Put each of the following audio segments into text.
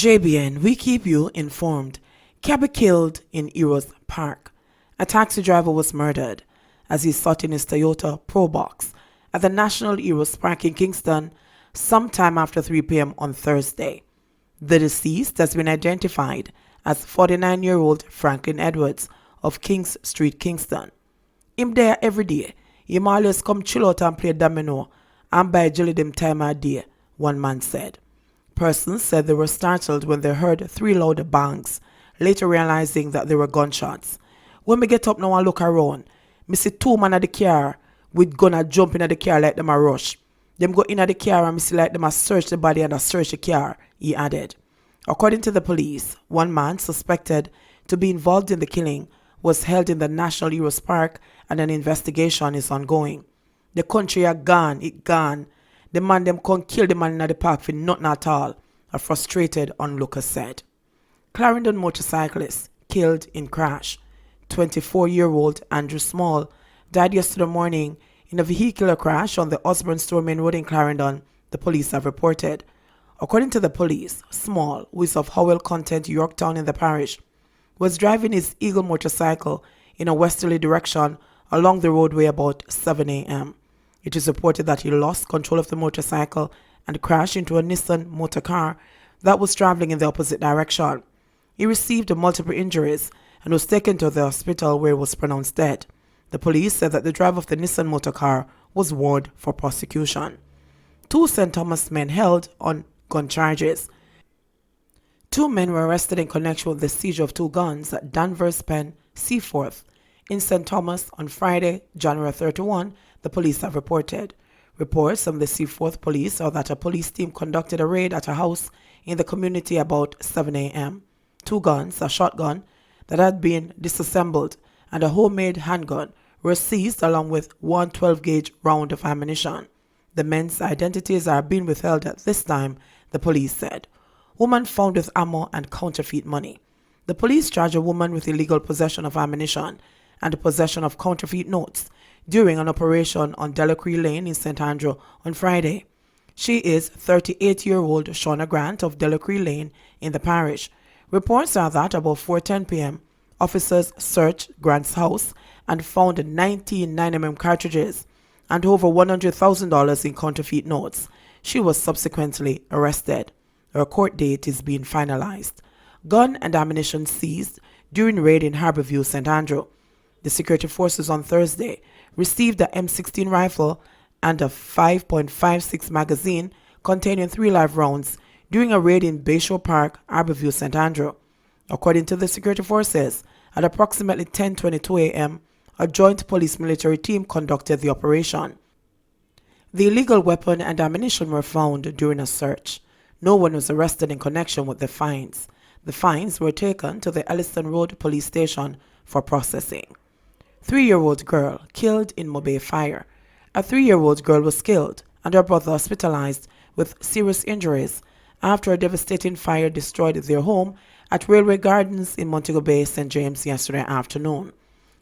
JBN, we keep you informed. Cabby killed in Eros Park. A taxi driver was murdered as he sat in his Toyota Probox at the National Eros Park in Kingston sometime after 3 p.m. on Thursday. The deceased has been identified as 49-year-old Franklin Edwards of Kings Street, Kingston. Him there every day. Him always come chill out and play domino and buy jelly them time of day, one man said. Persons said they were startled when they heard 3 loud bangs, later realizing that they were gunshots. When me get up now and look around, me see 2 men at the car with gun a jump in the car like them a rush. Them go in at the car and me see like them a search the body and a search the car, he added. According to the police, 1 man suspected to be involved in the killing was held in the National Eros Park and an investigation is ongoing. The country are gone, it gone. The man them can't kill the man in the park for nothing at all, a frustrated onlooker said. Clarendon motorcyclist killed in crash. 24-year-old Andrew Small died yesterday morning in a vehicular crash on the Osborne Store Main Road in Clarendon, the police have reported. According to the police, Small, who is of Howell Content, Yorktown in the parish, was driving his Eagle motorcycle in a westerly direction along the roadway about 7 a.m. It is reported that he lost control of the motorcycle and crashed into a Nissan motor car that was traveling in the opposite direction. He received multiple injuries and was taken to the hospital where he was pronounced dead. The police said that the driver of the Nissan motor car was warned for prosecution. 2 St. Thomas men held on gun charges. 2 men were arrested in connection with the seizure of 2 guns at Danvers Pen, Seaforth, in St. Thomas on Friday, January 31, the police have reported. Reports from the Seaforth police are that a police team conducted a raid at a house in the community about 7 a.m. 2 guns, a shotgun that had been disassembled, and a homemade handgun were seized along with 1 12-gauge round of ammunition. The men's identities are being withheld at this time, the police said. Woman found with ammo and counterfeit money. The police charged a woman with illegal possession of ammunition and possession of counterfeit notes during an operation on Delacree Lane in St. Andrew on Friday. She is 38-year-old Shauna Grant of Delacree Lane in the parish. Reports are that about 4:10 p.m., officers searched Grant's house and found 19 9mm cartridges and over $100,000 in counterfeit notes. She was subsequently arrested. Her court date is being finalized. Gun and ammunition seized during raid in Harborview, St. Andrew. The security forces on Thursday received a M16 rifle and a 5.56 magazine containing 3 live rounds during a raid in Bayshore Park, Harborview, St. Andrew. According to the security forces, at approximately 10:22 a.m., a joint police-military team conducted the operation. The illegal weapon and ammunition were found during a search. No one was arrested in connection with the finds. The finds were taken to the Elliston Road police station for processing. 3-year-old girl killed in Mobay fire. A 3-year-old girl was killed and her brother hospitalized with serious injuries after a devastating fire destroyed their home at Railway Gardens in Montego Bay, St. James yesterday afternoon.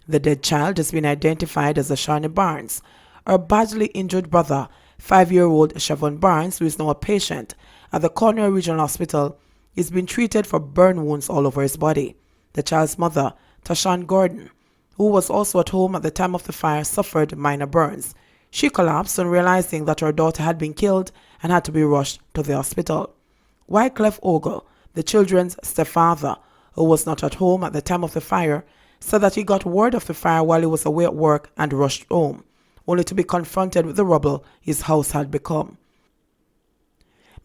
The dead child has been identified as Ashani Barnes. Her badly injured brother, 5-year-old Siobhan Barnes, who is now a patient at the Cornwall Regional Hospital, is being treated for burn wounds all over his body. The child's mother, Tashan Gordon, who was also at home at the time of the fire, suffered minor burns. She collapsed on realizing that her daughter had been killed and had to be rushed to the hospital. Wycliffe Ogle, the children's stepfather, who was not at home at the time of the fire, said that he got word of the fire while he was away at work and rushed home, only to be confronted with the rubble his house had become.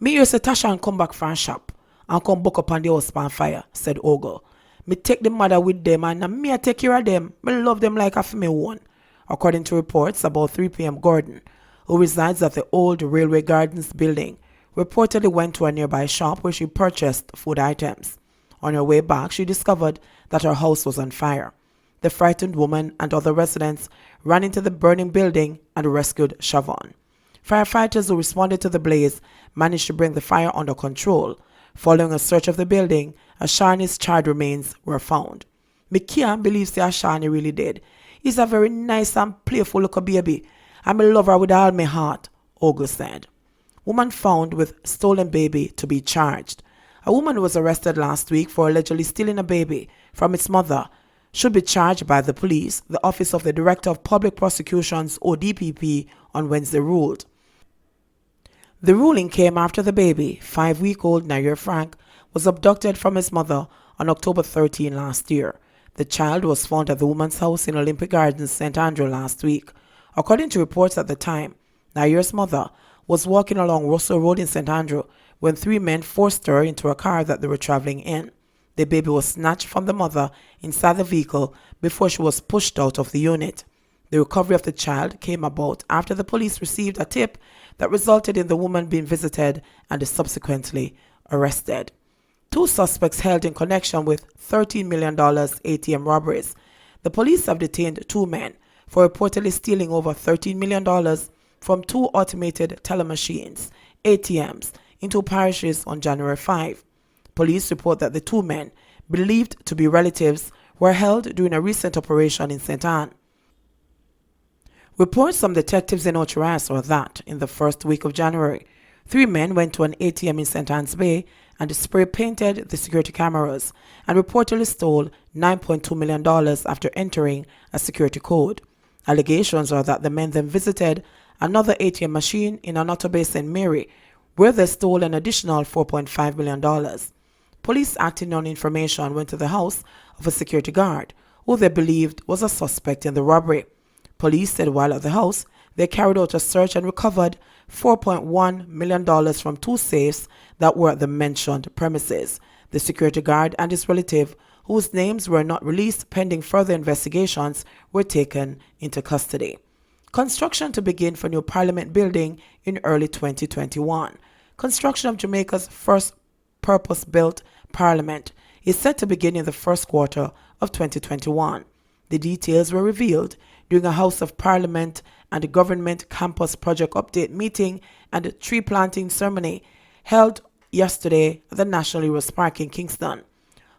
Me hear say Tashan come back from shop and come buck up on the house on fire, said Ogle. Me take the mother with them and me I take care of them. Me love them like half me own. According to reports, about 3 p.m. Gordon, who resides at the old Railway Gardens building, reportedly went to a nearby shop where she purchased food items. On her way back, she discovered that her house was on fire. The frightened woman and other residents ran into the burning building and rescued Siobhan. Firefighters who responded to the blaze managed to bring the fire under control. Following a search of the building, Ashani's charred remains were found. Me can't believe say Ashani really did. He's a very nice and playful little baby. I'm a lover with all my heart, Ogle said. Woman found with stolen baby to be charged. A woman was arrested last week for allegedly stealing a baby from its mother. Should be charged by the police, the Office of the Director of Public Prosecutions, ODPP, on Wednesday ruled. The ruling came after the baby, 5-week-old Nair Frank, was abducted from his mother on October 13 last year. The child was found at the woman's house in Olympic Gardens, St. Andrew last week. According to reports at the time, Nair's mother was walking along Russell Road in St. Andrew when 3 men forced her into a car that they were traveling in. The baby was snatched from the mother inside the vehicle before she was pushed out of the unit. The recovery of the child came about after the police received a tip that resulted in the woman being visited and is subsequently arrested. 2 suspects held in connection with $13 million ATM robberies. The police have detained 2 men for reportedly stealing over $13 million from 2 automated teller machines, ATMs, in 2 parishes on January 5. Police report that the 2 men, believed to be relatives, were held during a recent operation in St. Anne. Reports from detectives in Ochiras are that, in the first week of January, 3 men went to an ATM in St. Anne's Bay and spray-painted the security cameras and reportedly stole $9.2 million after entering a security code. Allegations are that the men then visited another ATM machine in Anoto Bay, St. Mary, where they stole an additional $4.5 million. Police acting on information went to the house of a security guard, who they believed was a suspect in the robbery. Police said while at the house, they carried out a search and recovered $4.1 million from 2 safes that were at the mentioned premises. The security guard and his relative, whose names were not released pending further investigations, were taken into custody. Construction to begin for new Parliament building in early 2021. Construction of Jamaica's first purpose-built Parliament is set to begin in the first quarter of 2021. The details were revealed during a House of Parliament and Government Campus Project Update meeting and a tree planting ceremony held yesterday at the National Heroes Park in Kingston.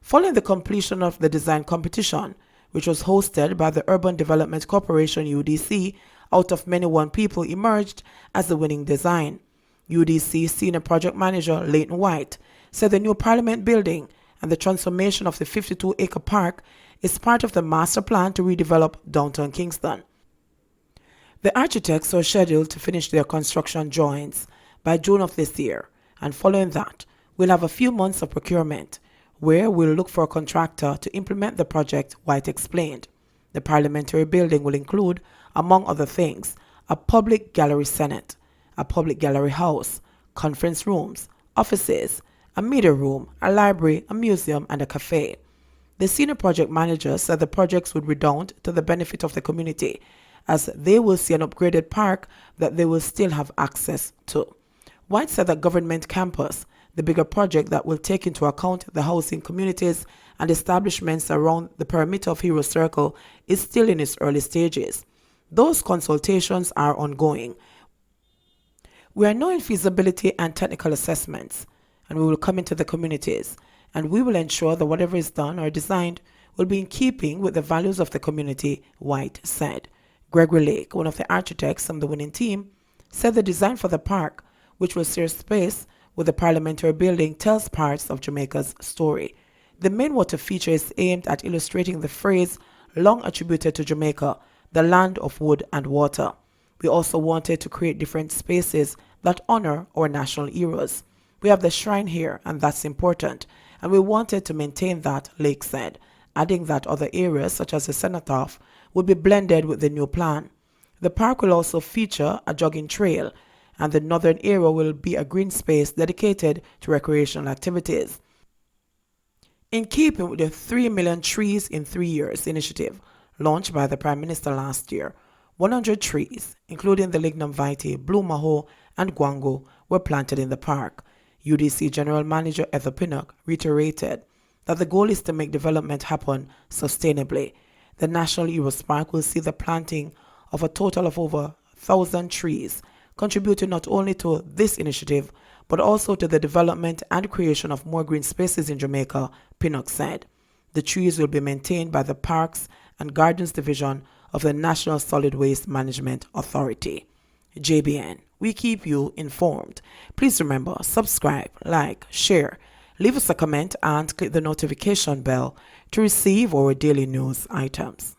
Following the completion of the design competition, which was hosted by the Urban Development Corporation UDC, out of many one people emerged as the winning design. UDC Senior Project Manager Leighton Whyte said the new Parliament building and the transformation of the 52-acre park is part of the master plan to redevelop downtown Kingston. The architects are scheduled to finish their construction drawings by June of this year, and following that, we'll have a few months of procurement, where we'll look for a contractor to implement the project, Whyte explained. The parliamentary building will include, among other things, a public gallery senate, a public gallery house, conference rooms, offices, a media room, a library, a museum, and a cafe. The senior project manager said the projects would redound to the benefit of the community, as they will see an upgraded park that they will still have access to. Whyte said that Government Campus, the bigger project that will take into account the housing communities and establishments around the perimeter of Hero Circle, is still in its early stages. Those consultations are ongoing. We are now in feasibility and technical assessments, and we will come into the communities, and we will ensure that whatever is done or designed will be in keeping with the values of the community, Whyte said. Gregory Lake, one of the architects from the winning team, said the design for the park, which will share space with the parliamentary building, tells parts of Jamaica's story. The main water feature is aimed at illustrating the phrase long attributed to Jamaica, the land of wood and water. We also wanted to create different spaces that honor our national heroes. We have the shrine here, and that's important, and we wanted to maintain that, Lake said, adding that other areas such as the cenotaph would be blended with the new plan. The park will also feature a jogging trail, and the northern area will be a green space dedicated to recreational activities. In keeping with the 3 million trees in 3 years initiative launched by the Prime Minister last year, 100 trees, including the lignum vitae, blue maho, and guango, were planted in the park. UDC General Manager Heather Pinnock reiterated that the goal is to make development happen sustainably. The National Heroes Park will see the planting of a total of over 1,000 trees, contributing not only to this initiative, but also to the development and creation of more green spaces in Jamaica, Pinnock said. The trees will be maintained by the Parks and Gardens Division of the National Solid Waste Management Authority. JBN, we keep you informed. Please remember, subscribe, like, share, Leave us a comment and click the notification bell to receive our daily news items.